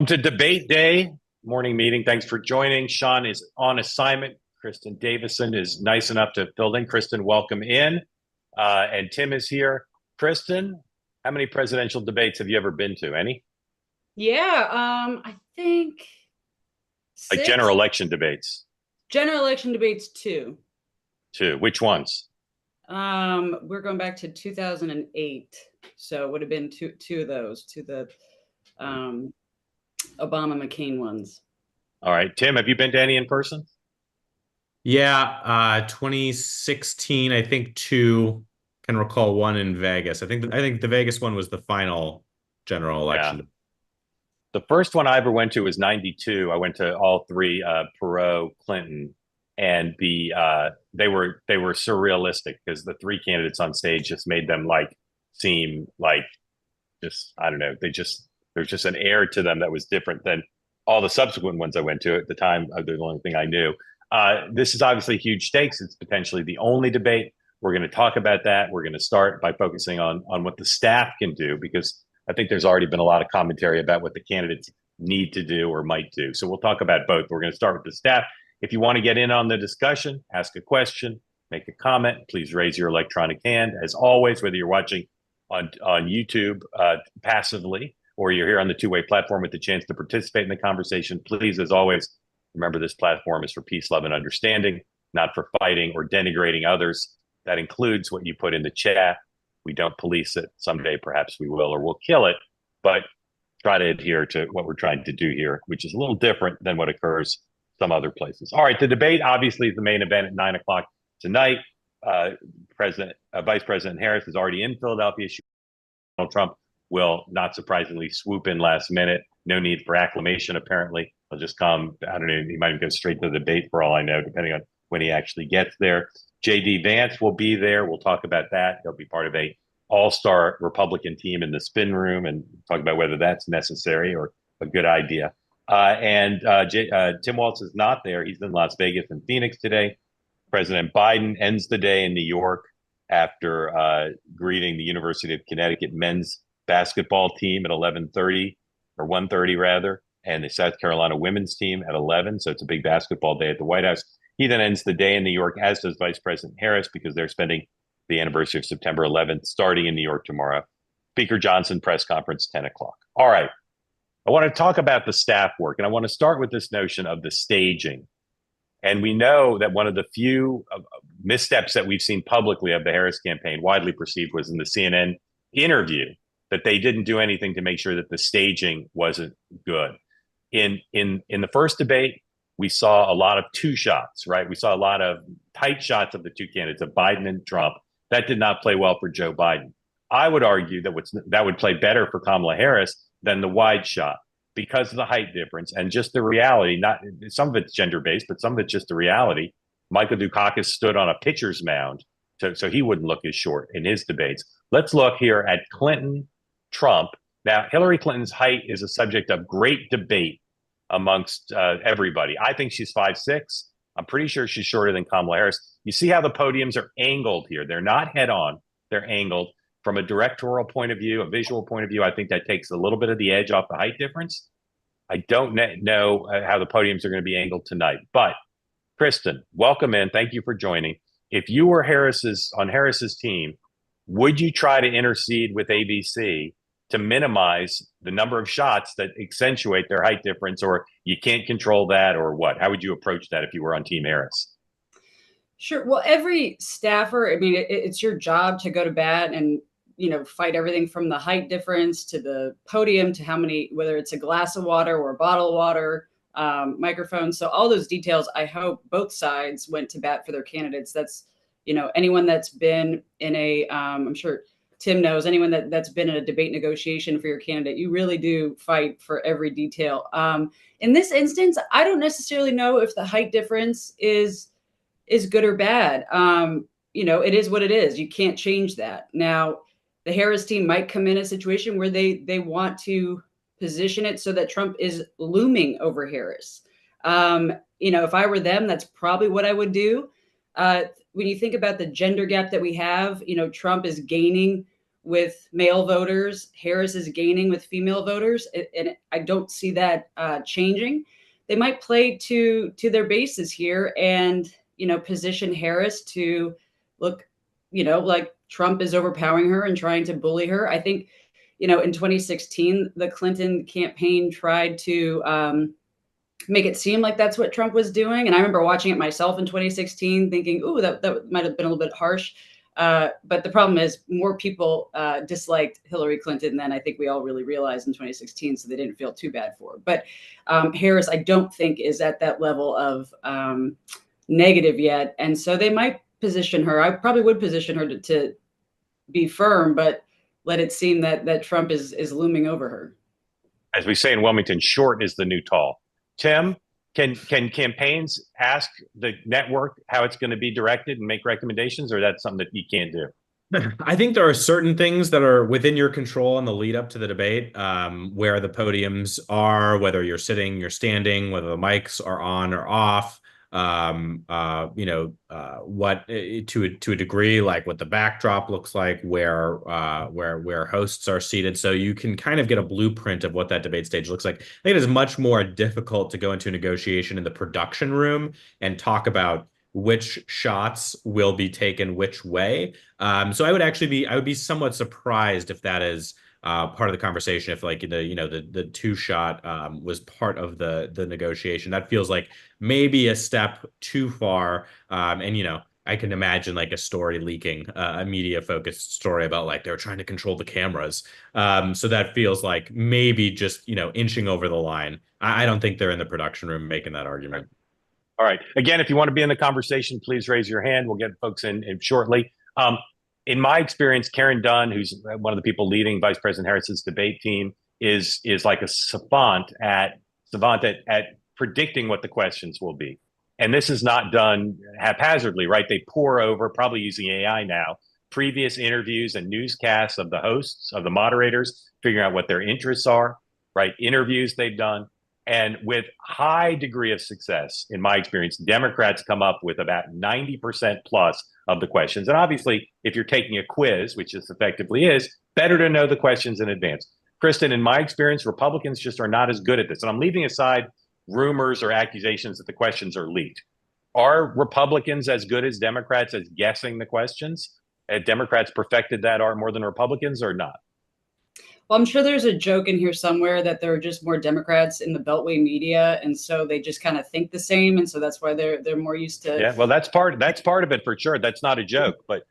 To debate day morning meeting. Thanks for joining. Sean is on assignment. Kristen Davison is nice enough to fill in. Kristen, welcome in. And Tim is here. Kristen, how many presidential debates have you ever been to? Any? Yeah, I think Like general six. election debates? General election debates two. Two. Which ones? We're going back to 2008, so it would have been two of those, to the um Obama McCain ones. All right. Tim, have you been to any in person? Yeah, 2016, I think two, can recall one in Vegas. I think the Vegas one was the final general Yeah. election. The first one I ever went to was 92. I went to all three, Perot, Clinton, and they were surrealistic because the three candidates on stage just made them like seem like just I don't know. There's just an air to them that was different than all the subsequent ones I went to at the time. The only thing I knew. This is obviously huge stakes. It's potentially the only debate. We're going to talk about that. We're going to start by focusing on what the staff can do because I think there's already been a lot of commentary about what the candidates need to do or might do. So we'll talk about both. We're going to start with the staff. If you want to get in on the discussion, ask a question, make a comment, please raise your electronic hand. As always, whether you're watching on YouTube passively or you're here on the two-way platform with the chance to participate in the conversation, please, as always, remember this platform is for peace, love, and understanding, not for fighting or denigrating others. That includes what you put in the chat. We don't police it. Someday, perhaps we will, or we'll kill it, but try to adhere to what we're trying to do here, which is a little different than what occurs some other places. All right, the debate obviously is the main event at 9 o'clock tonight. Vice President Harris is already in Philadelphia. Donald Trump will, not surprisingly, swoop in last minute. No need for acclamation, apparently. He'll just come. I don't know. He might go straight to the debate for all I know, depending on when he actually gets there. J.D. Vance will be there. We'll talk about that. He'll be part of a all-star Republican team in the spin room and talk about whether that's necessary or a good idea. Tim Walz is not there. He's in Las Vegas and Phoenix today. President Biden ends the day in New York after greeting the University of Connecticut men's basketball team at 11:30 or 1:30 rather, and the South Carolina women's team at 11. So it's a big basketball day at the White House. He then ends the day in New York, as does Vice President Harris, because they're spending the anniversary of September 11th starting in New York tomorrow. Speaker Johnson press conference 10 o'clock. All right. I want to talk about the staff work, and I want to start with this notion of the staging. And we know that one of the few missteps that we've seen publicly of the Harris campaign, widely perceived, was in the CNN interview, that they didn't do anything to make sure that the staging wasn't good. In the first debate, we saw a lot of two shots, right? We saw a lot of tight shots of the two candidates, of Biden and Trump. That did not play well for Joe Biden. I would argue that would play better for Kamala Harris than the wide shot because of the height difference and just the reality. Not some of it's gender based, but some of it's just the reality. Michael Dukakis stood on a pitcher's mound, so he wouldn't look as short in his debates. Let's look here at Clinton, Trump. Now, Hillary Clinton's height is a subject of great debate amongst everybody. I think she's 5'6". I'm pretty sure she's shorter than Kamala Harris. You see how the podiums are angled here. They're not head on. They're angled. From a directorial point of view, a visual point of view, I think that takes a little bit of the edge off the height difference. I don't know how the podiums are going to be angled tonight. But Kristen, welcome in. Thank you for joining. If you were on Harris's team, would you try to intercede with ABC to minimize the number of shots that accentuate their height difference, or you can't control that, or what? How would you approach that if you were on Team Harris? Sure. Well, every staffer, I mean, it's your job to go to bat and, fight everything from the height difference to the podium to how many, whether it's a glass of water or a bottle of water, microphone. So all those details, I hope both sides went to bat for their candidates. That's, anyone that's been in I'm sure Tim knows, anyone that's been in a debate negotiation for your candidate, you really do fight for every detail. In this instance, I don't necessarily know if the height difference is good or bad. It is what it is. You can't change that. Now, the Harris team might come in a situation where they want to position it so that Trump is looming over Harris. If I were them, that's probably what I would do. When you think about the gender gap that we have, Trump is gaining with male voters. Harris is gaining with female voters, and I don't see that changing. They might play to their bases here and, position Harris to look, like Trump is overpowering her and trying to bully her. I think, in 2016, the Clinton campaign tried to make it seem like that's what Trump was doing. And I remember watching it myself in 2016 thinking, ooh, that might have been a little bit harsh. But the problem is more people disliked Hillary Clinton than I think we all really realized in 2016. So they didn't feel too bad for her. But Harris, I don't think is at that level of negative yet. And so they might position her. I probably would position her to be firm, but let it seem that Trump is looming over her. As we say in Wilmington, short is the new tall. Tim, can campaigns ask the network how it's going to be directed and make recommendations, or that's something that you can't do? I think there are certain things that are within your control in the lead up to the debate, where the podiums are, whether you're sitting, you're standing, whether the mics are on or off. What to a degree, like what the backdrop looks like, where hosts are seated, so you can kind of get a blueprint of what that debate stage looks like. I think it is much more difficult to go into a negotiation in the production room and talk about which shots will be taken which way. So I would be somewhat surprised if that is part of the conversation, if like the two shot was part of the negotiation. That feels like maybe a step too far. And I can imagine like a story leaking, a media focused story about like they're trying to control the cameras. So that feels like maybe just inching over the line. I don't think they're in the production room making that argument. All right. Again, if you want to be in the conversation, please raise your hand. We'll get folks in shortly. In my experience, Karen Dunn, who's one of the people leading Vice President Harris's debate team, is like a savant at predicting what the questions will be. And this is not done haphazardly, right? They pour over, probably using AI now, previous interviews and newscasts of the hosts, of the moderators, figuring out what their interests are, right? Interviews they've done. And with high degree of success, in my experience, Democrats come up with about 90% plus of the questions. And obviously, if you're taking a quiz, which this effectively is, better to know the questions in advance. Kristen, in my experience, Republicans just are not as good at this. And I'm leaving aside rumors or accusations that the questions are leaked. Are Republicans as good as Democrats as guessing the questions? Have Democrats perfected that art more than Republicans or not? Well, I'm sure there's a joke in here somewhere that there are just more Democrats in the Beltway media, and so they just kind of think the same, and so that's why they're more used to. Yeah, well, that's part of it for sure. That's not a joke, but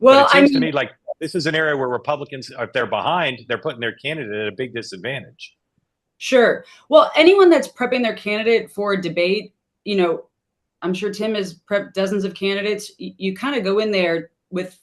well, it seems to me like this is an area where Republicans, if they're behind, they're putting their candidate at a big disadvantage. Sure. Well, anyone that's prepping their candidate for a debate, I'm sure Tim has prepped dozens of candidates. You kind of go in there with,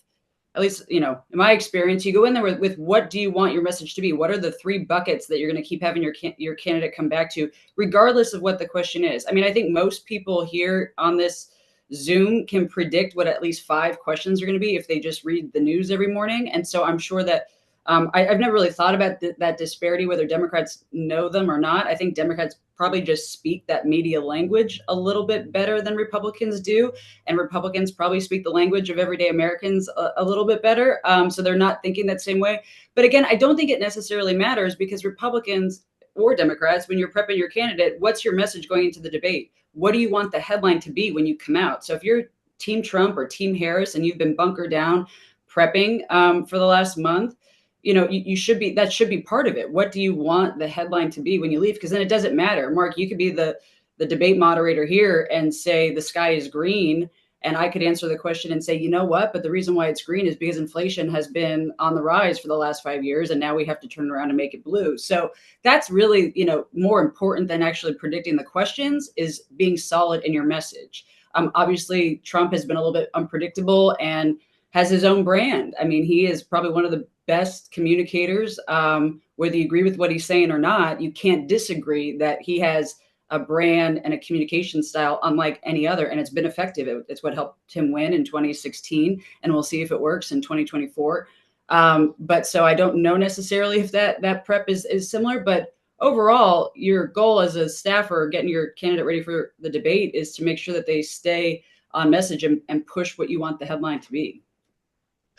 at least, in my experience, you go in there with what do you want your message to be? What are the three buckets that you're going to keep having your candidate come back to, regardless of what the question is? I mean, I think most people here on this Zoom can predict what at least 5 questions are going to be if they just read the news every morning. And so I'm sure that I've never really thought about that disparity, whether Democrats know them or not. I think Democrats probably just speak that media language a little bit better than Republicans do. And Republicans probably speak the language of everyday Americans a little bit better. So they're not thinking that same way. But again, I don't think it necessarily matters, because Republicans or Democrats, when you're prepping your candidate, what's your message going into the debate? What do you want the headline to be when you come out? So if you're Team Trump or Team Harris and you've been bunkered down prepping for the last month, you should be, that should be part of it. What do you want the headline to be when you leave? Because then it doesn't matter. Mark, you could be the debate moderator here and say the sky is green, and I could answer the question and say, you know what, but the reason why it's green is because inflation has been on the rise for the last 5 years, and now we have to turn around and make it blue. So that's really, more important than actually predicting the questions, is being solid in your message. Obviously, Trump has been a little bit unpredictable and has his own brand. I mean, he is probably one of the best communicators. Whether you agree with what he's saying or not, you can't disagree that he has a brand and a communication style unlike any other, and it's been effective. It's what helped him win in 2016, and we'll see if it works in 2024. But so I don't know necessarily if that prep is similar, but overall, your goal as a staffer getting your candidate ready for the debate is to make sure that they stay on message and push what you want the headline to be.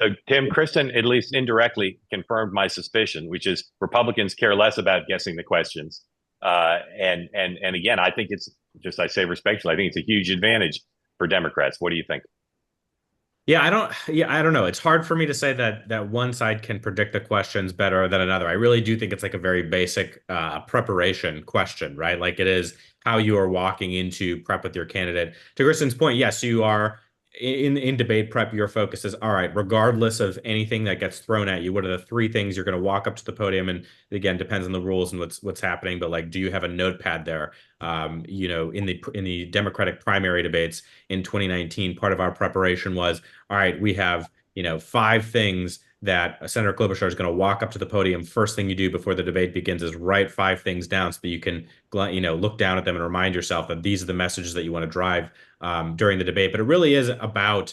So Tim, Kristen, at least indirectly confirmed my suspicion, which is Republicans care less about guessing the questions. And again, I think it's just, I say respectfully, I think it's a huge advantage for Democrats. What do you think? I don't know. It's hard for me to say that one side can predict the questions better than another. I really do think it's like a very basic preparation question, right? Like it is how you are walking into prep with your candidate. To Kristen's point, yes, you are in debate prep, your focus is all right, regardless of anything that gets thrown at you, what are the three things you're going to walk up to the podium? And again, depends on the rules and what's happening, but like, do you have a notepad there? In the Democratic primary debates in 2019, part of our preparation was, all right, we have, five things that Senator Klobuchar is going to walk up to the podium. First thing you do before the debate begins is write five things down so that you can, look down at them and remind yourself that these are the messages that you want to drive during the debate. But it really is about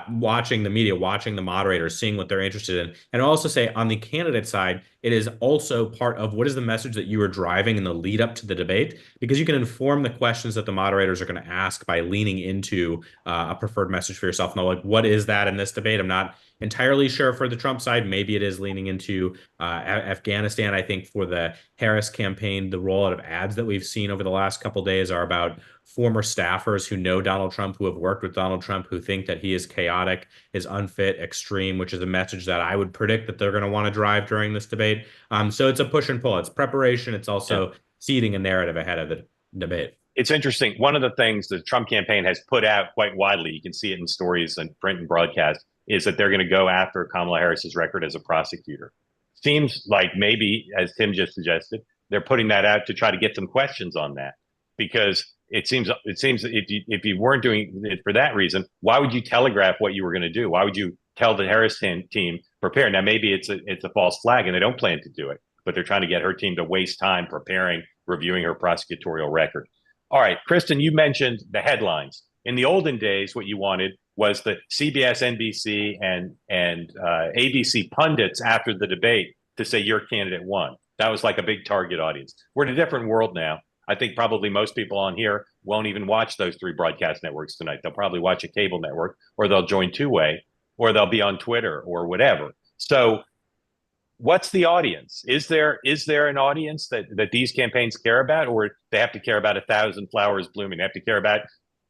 watching the media, watching the moderators, seeing what they're interested in. And I'll also say on the candidate side, it is also part of what is the message that you are driving in the lead up to the debate, because you can inform the questions that the moderators are going to ask by leaning into a preferred message for yourself. Now, like, what is that in this debate? I'm not entirely sure for the Trump side. Maybe it is leaning into Afghanistan. I think for the Harris campaign, the rollout of ads that we've seen over the last couple of days are about former staffers who know Donald Trump, who have worked with Donald Trump, who think that he is chaotic, is unfit, extreme, which is a message that I would predict that they're going to want to drive during this debate. So it's a push and pull. It's preparation. It's also seeding a narrative ahead of the debate. It's interesting. One of the things the Trump campaign has put out quite widely, you can see it in stories and print and broadcast, is that they're going to go after Kamala Harris's record as a prosecutor. Seems like maybe, as Tim just suggested, they're putting that out to try to get some questions on that, because it seems if you weren't doing it for that reason, why would you telegraph what you were going to do? Why would you tell the Harris team prepare? Now maybe it's a false flag and they don't plan to do it, but they're trying to get her team to waste time preparing, reviewing her prosecutorial record. All right, Kristen, you mentioned the headlines. In the olden days, what you wanted was the CBS, NBC, and ABC pundits after the debate to say your candidate won. That was like a big target audience. We're in a different world now. I think probably most people on here won't even watch those three broadcast networks tonight. They'll probably watch a cable network, or they'll join two-way, or they'll be on Twitter or whatever. So what's the audience? Is there an audience that these campaigns care about, or they have to care about 1,000 flowers blooming? They have to care about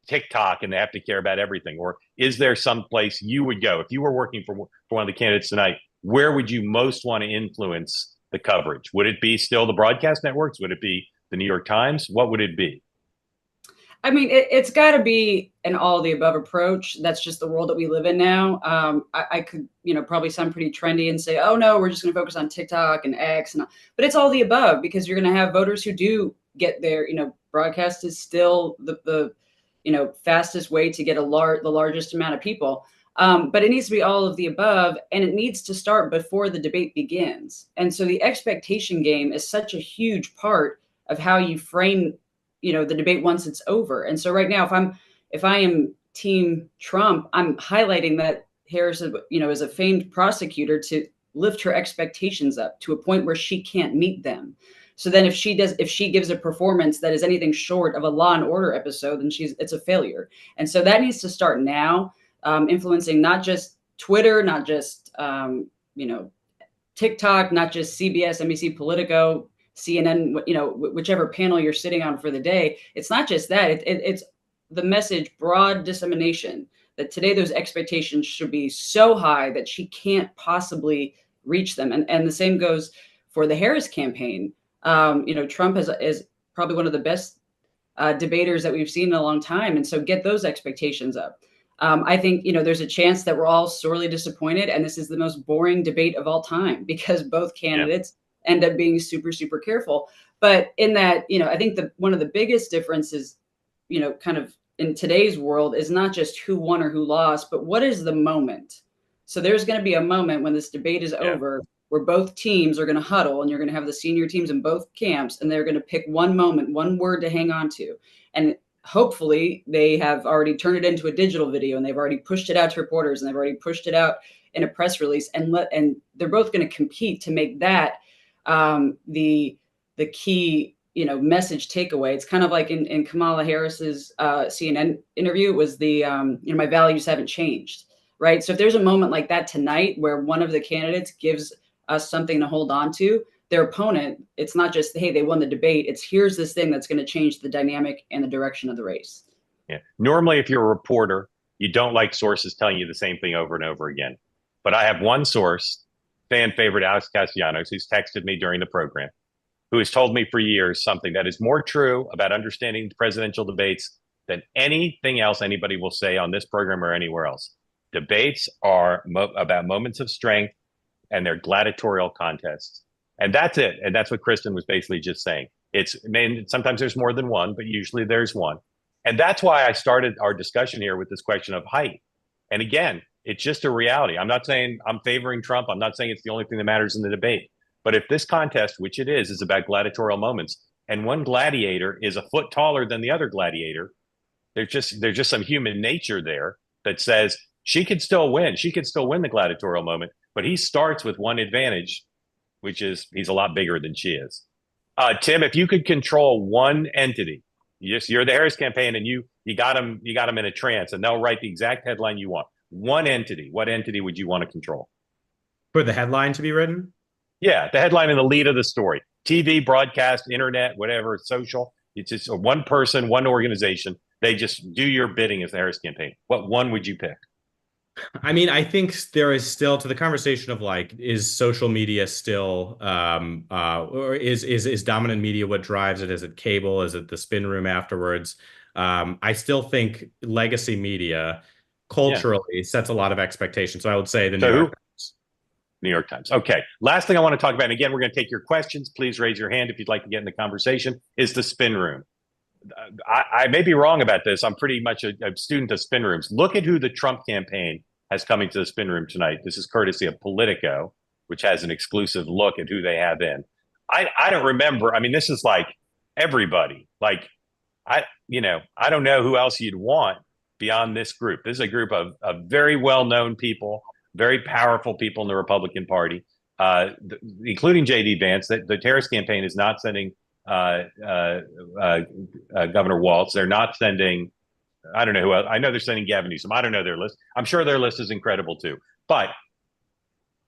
TikTok and they have to care about everything? Or is there some place you would go if you were working for one of the candidates tonight? Where would you most want to influence the coverage? Would it be still the broadcast networks? Would it be the New York Times? What would it be? I mean, it's got to be an all of the above approach. That's just the world that we live in now. I could, probably sound pretty trendy and say, oh no, we're just going to focus on TikTok and X, but it's all the above, because you're going to have voters who do get there. Broadcast is still the fastest way to get the largest amount of people. But it needs to be all of the above, and it needs to start before the debate begins. And so the expectation game is such a huge part of how you frame the debate once it's over. And so right now, if I am team Trump, I'm highlighting that Harris, is a famed prosecutor, to lift her expectations up to a point where she can't meet them. So then if she gives a performance that is anything short of a Law and Order episode, then it's a failure. And so that needs to start now, influencing not just Twitter, not just, TikTok, not just CBS, NBC, Politico, CNN, whichever panel you're sitting on for the day. It's not just that. It's the message, broad dissemination, that today those expectations should be so high that she can't possibly reach them. And the same goes for the Harris campaign. Trump is probably one of the best debaters that we've seen in a long time. And so get those expectations up. I think, there's a chance that we're all sorely disappointed, and this is the most boring debate of all time, because both candidates end up being super, super careful. But in that, I think one of the biggest differences, kind of in today's world, is not just who won or who lost, but what is the moment. So there's going to be a moment when this debate is over, where both teams are going to huddle, and you're going to have the senior teams in both camps, and they're going to pick one moment, one word to hang on to. And hopefully they have already turned it into a digital video, and they've already pushed it out to reporters, and they've already pushed it out in a press release, and they're both going to compete to make that the key, message takeaway. It's kind of like in Kamala Harris's CNN interview. It was the, my values haven't changed. right? So if there's a moment like that tonight where one of the candidates gives us something to hold on to, their opponent, it's not just, hey, they won the debate. It's here's this thing that's going to change the dynamic and the direction of the race. Yeah. Normally, if you're a reporter, you don't like sources telling you the same thing over and over again. But I have one source, fan favorite Alex Castellanos, who's texted me during the program, who has told me for years something that is more true about understanding presidential debates than anything else anybody will say on this program or anywhere else. Debates are about moments of strength and they're gladiatorial contests. And that's it. And that's what Kristen was basically just saying. It's, I mean, sometimes there's more than one, but usually there's one. And that's why I started our discussion here with this question of height. And again, it's just a reality. I'm not saying I'm favoring Trump. I'm not saying it's the only thing that matters in the debate. But if this contest, which it is about gladiatorial moments, and one gladiator is a foot taller than the other gladiator, there's just some human nature there that says she could still win. She could still win the gladiatorial moment, but he starts with one advantage, which is he's a lot bigger than she is. Tim, if you could control one entity, you're the Harris campaign, and you got them in a trance, and they'll write the exact headline you want. One entity, what entity would you want to control? For the headline to be written? Yeah, the headline and the lead of the story. TV, broadcast, internet, whatever, social. It's just one person, one organization. They just do your bidding as the Harris campaign. What one would you pick? I mean, I think there is still to the conversation of like, is social media still, or is dominant media what drives it? Is it cable? Is it the spin room afterwards? I still think legacy media culturally sets a lot of expectations. So I would say the New York Times. New York Times. Okay. Last thing I want to talk about, and again, we're going to take your questions. Please raise your hand if you'd like to get in the conversation, is the spin room. I may be wrong about this. I'm pretty much a student of spin rooms. Look at who the Trump campaign has coming to the spin room tonight. This is courtesy of Politico, which has an exclusive look at who they have in. I don't remember. I mean, this is like everybody. Like, I don't know who else you'd want beyond this group. This is a group of very well-known people, very powerful people in the Republican Party, including J.D. Vance. The Harris campaign is not sending Governor Walz. They're not sending, I don't know who else. I know they're sending Gavin Newsom. I don't know their list. I'm sure their list is incredible too. But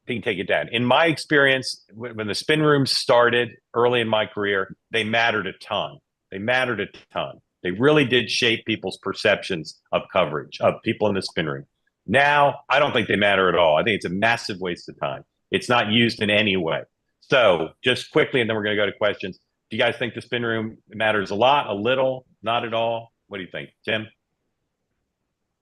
they can take it down. In my experience, when the spin rooms started early in my career, they mattered a ton. They mattered a ton. They really did shape people's perceptions of coverage, of people in the spin room. Now, I don't think they matter at all. I think it's a massive waste of time. It's not used in any way. So just quickly, and then we're going to go to questions. Do you guys think the spin room matters a lot, a little, not at all? What do you think, Tim?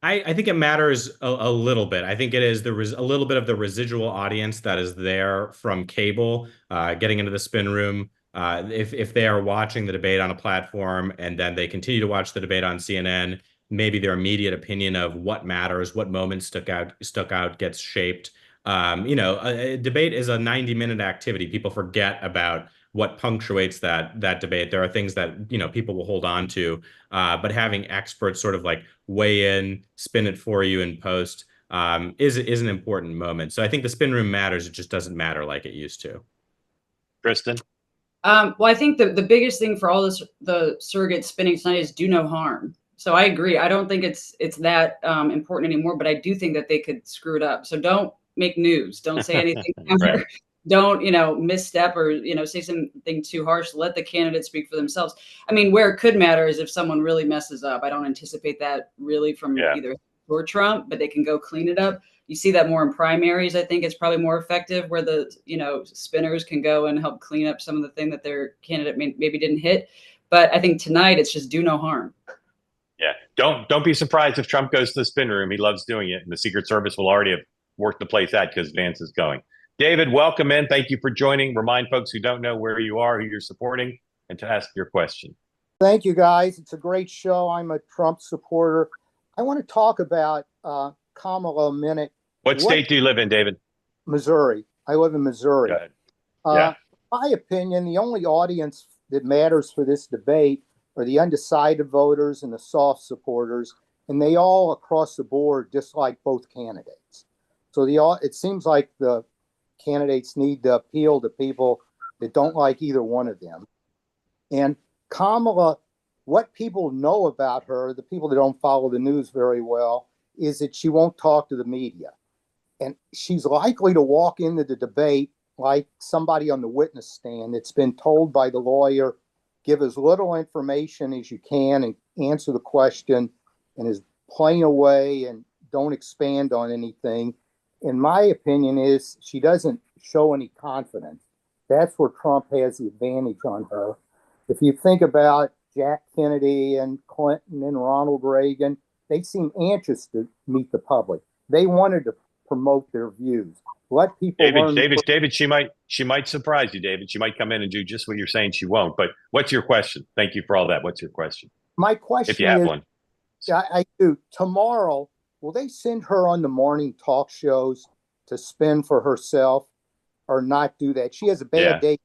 I think it matters a little bit. I think it is a little bit of the residual audience that is there from cable, getting into the spin room. If they are watching the debate on a platform and then they continue to watch the debate on CNN, maybe their immediate opinion of what matters, what moments stuck out gets shaped. A debate is a 90-minute activity. People forget about what punctuates that debate. There are things that people will hold on to, but having experts sort of like weigh in, spin it for you in post is an important moment. So I think the spin room matters. It just doesn't matter like it used to. Kristen? Well, I think the biggest thing for all the surrogate spinning tonight is do no harm. So I agree. I don't think it's that important anymore, but I do think that they could screw it up. So don't make news. Don't say anything. Right. Don't, misstep or, say something too harsh. Let the candidates speak for themselves. I mean, where it could matter is if someone really messes up. I don't anticipate that really from either or Trump, but they can go clean it up. You see that more in primaries. I think it's probably more effective where the, spinners can go and help clean up some of the thing that their candidate maybe didn't hit. But I think tonight it's just do no harm. Yeah. Don't be surprised if Trump goes to the spin room. He loves doing it. And the Secret Service will already have worked the place out because Vance is going. David, welcome in. Thank you for joining. Remind folks who don't know where you are, who you're supporting, and to ask your question. Thank you, guys. It's a great show. I'm a Trump supporter. I want to talk about Kamala a minute. What state do you live in, David? Missouri. I live in Missouri. Go ahead. My opinion, the only audience that matters for this debate are the undecided voters and the soft supporters, and they all across the board dislike both candidates. So it seems like the candidates need to appeal to people that don't like either one of them. And Kamala, what people know about her, the people that don't follow the news very well, is that she won't talk to the media. And she's likely to walk into the debate like somebody on the witness stand that's been told by the lawyer, give as little information as you can and answer the question, and is plain away and don't expand on anything. In my opinion, is she doesn't show any confidence. That's where Trump has the advantage on her. If you think about Jack Kennedy and Clinton and Ronald Reagan, they seem anxious to meet the public. They wanted to promote their views. Let people learn. David, she might surprise you, David. She might come in and do just what you're saying she won't. But what's your question? Thank you for all that. What's your question? My question if you have is, one. I do. Tomorrow, will they send her on the morning talk shows to spin for herself or not do that? She has a bad day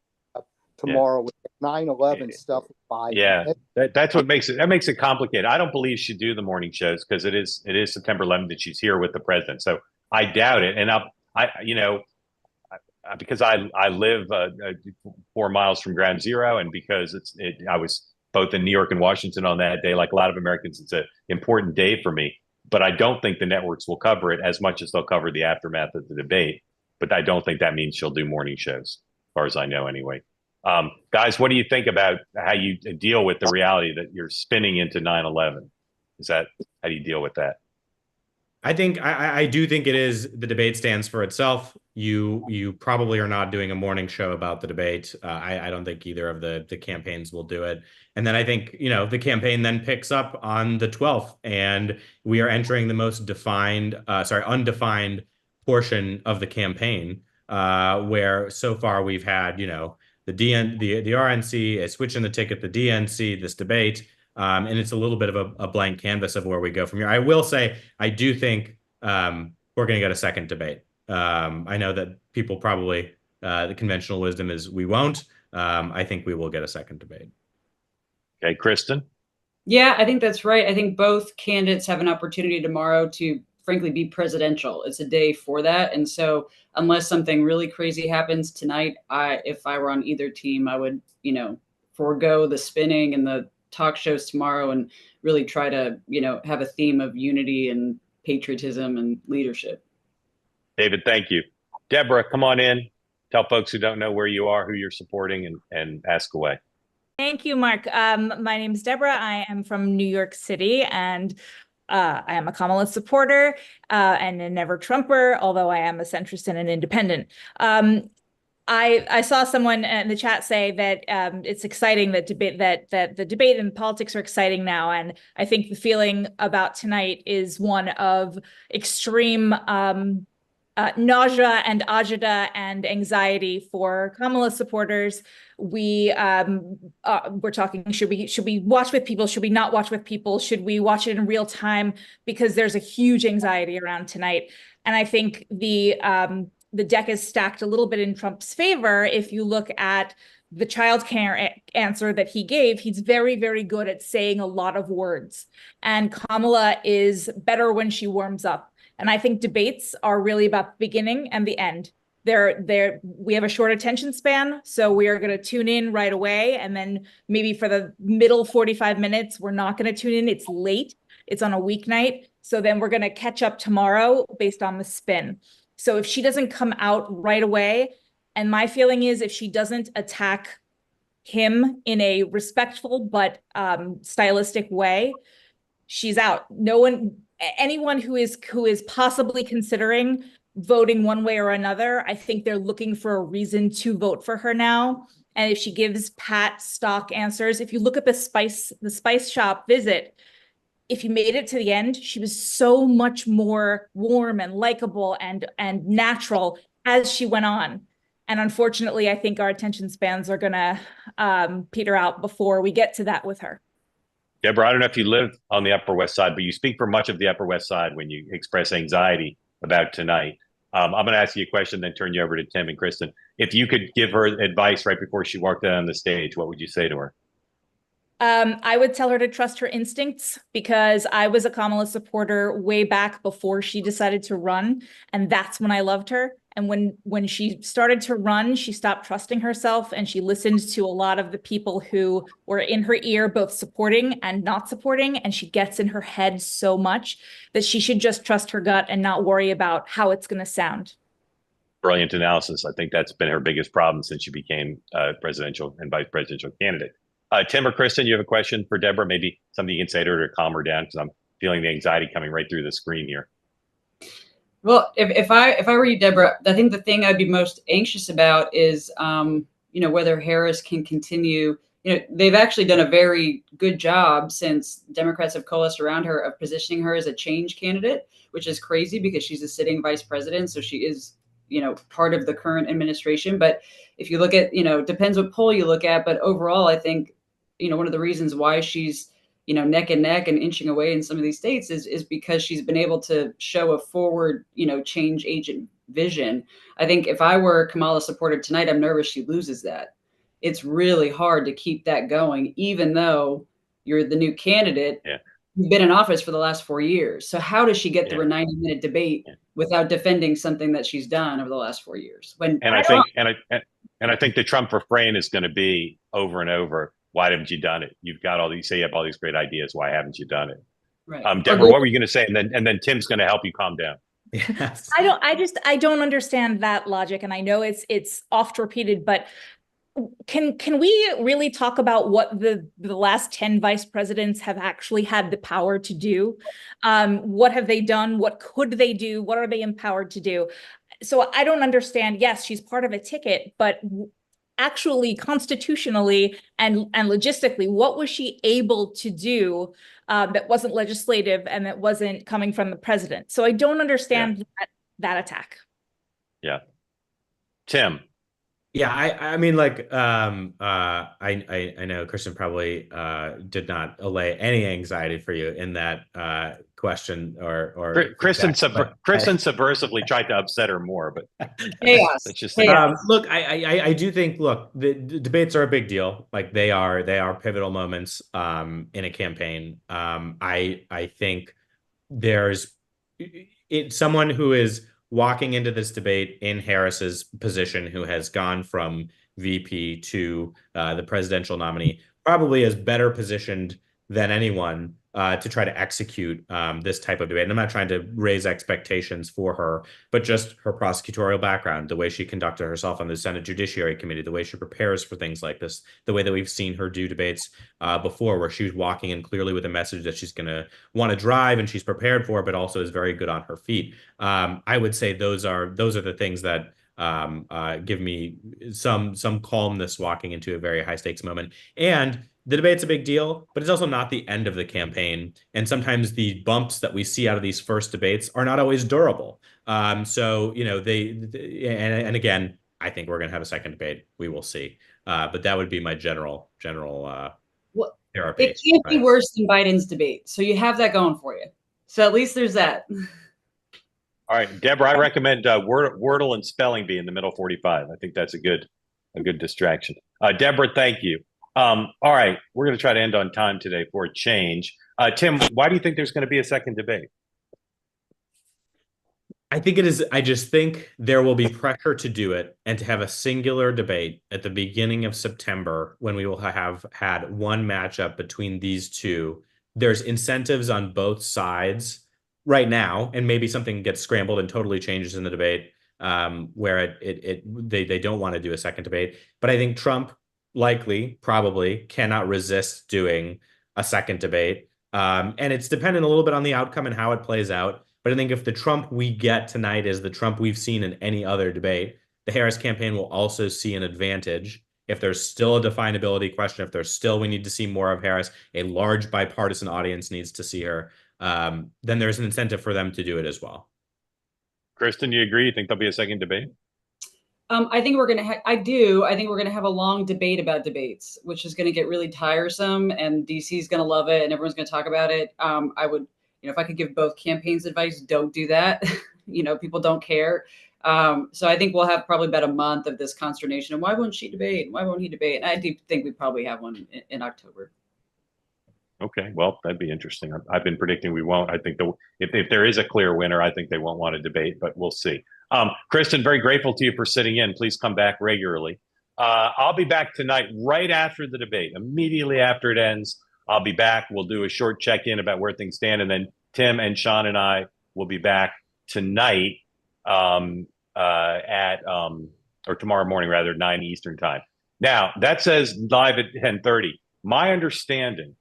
tomorrow with 9/11 stuff. Yeah, that's what makes it complicated. I don't believe she'd do the morning shows because it is September 11th that she's here with the president. So I doubt it. And because I live 4 miles from Ground Zero, and because I was both in New York and Washington on that day, like a lot of Americans, it's an important day for me. But I don't think the networks will cover it as much as they'll cover the aftermath of the debate. But I don't think that means she'll do morning shows, as far as I know, anyway. Guys, what do you think about how you deal with the reality that you're spinning into 9/11? How do you deal with that? I think I do think it is, the debate stands for itself. You probably are not doing a morning show about the debate. I don't think either of the campaigns will do it. And then I think, the campaign then picks up on the 12th, and we are entering the most undefined portion of the campaign, where so far we've had, the RNC is switching the ticket, the DNC, this debate. And it's a little bit of a blank canvas of where we go from here. I will say, I do think we're going to get a second debate. I know that people probably, the conventional wisdom is we won't. I think we will get a second debate. Okay, Kristen? Yeah, I think that's right. I think both candidates have an opportunity tomorrow to, frankly, be presidential. It's a day for that. And so unless something really crazy happens tonight, if I were on either team, I would, forego the spinning and the talk shows tomorrow and really try to, have a theme of unity and patriotism and leadership. David, thank you. Deborah, come on in. Tell folks who don't know where you are, who you're supporting, and ask away. Thank you, Mark. My name is Deborah. I am from New York City, and I am a Kamala supporter and a never Trumper, although I am a centrist and an independent. I saw someone in the chat say that it's exciting that the debate and politics are exciting now, and I think the feeling about tonight is one of extreme nausea and agita and anxiety for Kamala supporters. We're talking, should we watch with people? Should we not watch with people? Should we watch it in real time? Because there's a huge anxiety around tonight, and I think the deck is stacked a little bit in Trump's favor. If you look at the child care answer that he gave, he's very, very good at saying a lot of words. And Kamala is better when she warms up. And I think debates are really about the beginning and the end. We have a short attention span, so we are going to tune in right away. And then maybe for the middle 45 minutes, we're not going to tune in. It's late. It's on a weeknight. So then we're going to catch up tomorrow based on the spin. So if she doesn't come out right away, and my feeling is if she doesn't attack him in a respectful but stylistic way, she's out. Anyone who is possibly considering voting one way or another, I think they're looking for a reason to vote for her now. And if she gives pat stock answers, if you look at the Spice Shop visit, if you made it to the end, she was so much more warm and likable and natural as she went on. And unfortunately, I think our attention spans are going to peter out before we get to that with her. Deborah, I don't know if you live on the Upper West Side, but you speak for much of the Upper West Side when you express anxiety about tonight. I'm going to ask you a question, then turn you over to Tim and Kristen. If you could give her advice right before she walked out on the stage, what would you say to her? I would tell her to trust her instincts, because I was a Kamala supporter way back before she decided to run. And that's when I loved her. And when she started to run, she stopped trusting herself, and she listened to a lot of the people who were in her ear, both supporting and not supporting. And she gets in her head so much that she should just trust her gut and not worry about how it's going to sound. Brilliant analysis. I think that's been her biggest problem since she became presidential and vice presidential candidate. Tim or Kristen, you have a question for Deborah? Maybe something you can say to her to calm her down, because I'm feeling the anxiety coming right through the screen here. Well, if I were you, Deborah, I think the thing I'd be most anxious about is, whether Harris can continue. They've actually done a very good job since Democrats have coalesced around her of positioning her as a change candidate, which is crazy because she's a sitting vice president. So she is, part of the current administration. But if you look at, depends what poll you look at. But overall, I think, one of the reasons why she's, neck and neck and inching away in some of these states is because she's been able to show a forward, change agent vision. I think if I were Kamala supporter tonight, I'm nervous she loses that. It's really hard to keep that going, even though you're the new candidate. Yeah. You've been in office for the last 4 years. So how does she get through a 90-minute debate without defending something that she's done over the last 4 years? I think the Trump refrain is going to be over and over, why haven't you done it? You've got all these, say you have all these great ideas. Why haven't you done it? Right. Deborah, what were you going to say? And then Tim's going to help you calm down. Yes. I don't understand that logic. And I know it's oft repeated, but can we really talk about what the last 10 vice presidents have actually had the power to do? What have they done? What could they do? What are they empowered to do? So I don't understand. Yes, she's part of a ticket, but actually constitutionally and logistically, what was she able to do that wasn't legislative and that wasn't coming from the president? So I don't understand that attack. Yeah. Tim. Yeah, I mean, like, I know Kristen probably did not allay any anxiety for you in that question or Kristen subversively tried to upset her more, but chaos. Look, I do think, look, the debates are a big deal. Like they are pivotal moments in a campaign. I think there's someone who is walking into this debate in Harris's position, who has gone from VP to the presidential nominee, probably is better positioned than anyone to try to execute this type of debate. And I'm not trying to raise expectations for her, but just her prosecutorial background, the way she conducted herself on the Senate Judiciary Committee, the way she prepares for things like this, the way that we've seen her do debates before, where she's walking in clearly with a message that she's going to want to drive and she's prepared for, but also is very good on her feet. I would say those are the things that give me some calmness walking into a very high stakes moment. And the debate's a big deal, but it's also not the end of the campaign. And sometimes the bumps that we see out of these first debates are not always durable. So, and again, I think we're going to have a second debate. We will see. But that would be my general therapy. It can't be worse than Biden's debate. So you have that going for you. So at least there's that. All right, Deborah, I recommend Wordle and spelling bee in the middle 45. I think that's a good distraction. Deborah, thank you. All right, we're going to try to end on time today for a change. Tim, why do you think there's going to be a second debate? I think it is. I just think there will be pressure to do it and to have a singular debate at the beginning of September when we will have had one matchup between these two. There's incentives on both sides right now, and maybe something gets scrambled and totally changes in the debate where they don't want to do a second debate. But I think Trump probably cannot resist doing a second debate. And it's dependent a little bit on the outcome and how it plays out. But I think if the Trump we get tonight is the Trump we've seen in any other debate, the Harris campaign will also see an advantage. If there's still a definability question, if we need to see more of Harris, a large bipartisan audience needs to see her, then there's an incentive for them to do it as well. Kristen, you agree? You think there'll be a second debate? I think we're going to I think we're going to have a long debate about debates, which is going to get really tiresome, and DC is going to love it and everyone's going to talk about it. I would, if I could give both campaigns advice, don't do that. People don't care. So I think we'll have probably about a month of this consternation. And why won't she debate? Why won't he debate? And I do think we probably have one in October. Okay, well, that'd be interesting. I've been predicting we won't. I think if there is a clear winner, I think they won't want to debate, but we'll see. Kristen, very grateful to you for sitting in. Please come back regularly. I'll be back tonight right after the debate, immediately after it ends. I'll be back. We'll do a short check-in about where things stand, and then Tim and Sean and I will be back tonight or tomorrow morning, rather, 9 Eastern time. Now, that says live at 10:30. My understanding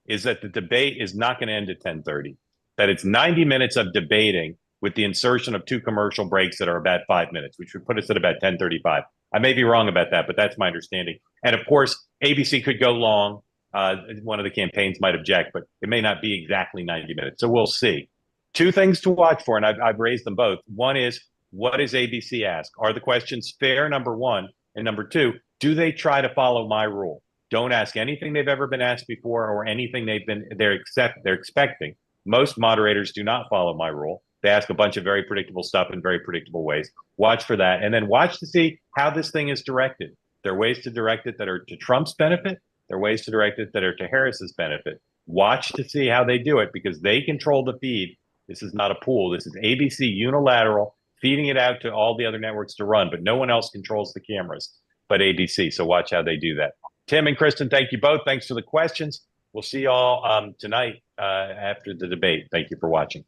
is that the debate is not going to end at 10:30, that it's 90 minutes of debating with the insertion of 2 commercial breaks that are about 5 minutes, which would put us at about 10:35. I may be wrong about that, but that's my understanding. And of course, ABC could go long. One of the campaigns might object, but it may not be exactly 90 minutes. So we'll see. 2 things to watch for, and I've raised them both. One is, what does ABC ask? Are the questions fair, number one? And number 2, do they try to follow my rule? Don't ask anything they've ever been asked before or anything they're expecting. Most moderators do not follow my rule. They ask a bunch of very predictable stuff in very predictable ways. Watch for that. And then watch to see how this thing is directed. There are ways to direct it that are to Trump's benefit. There are ways to direct it that are to Harris's benefit. Watch to see how they do it, because they control the feed. This is not a pool. This is ABC unilateral, feeding it out to all the other networks to run, but no one else controls the cameras but ABC. So watch how they do that. Tim and Kristen, thank you both. Thanks for the questions. We'll see you all tonight after the debate. Thank you for watching.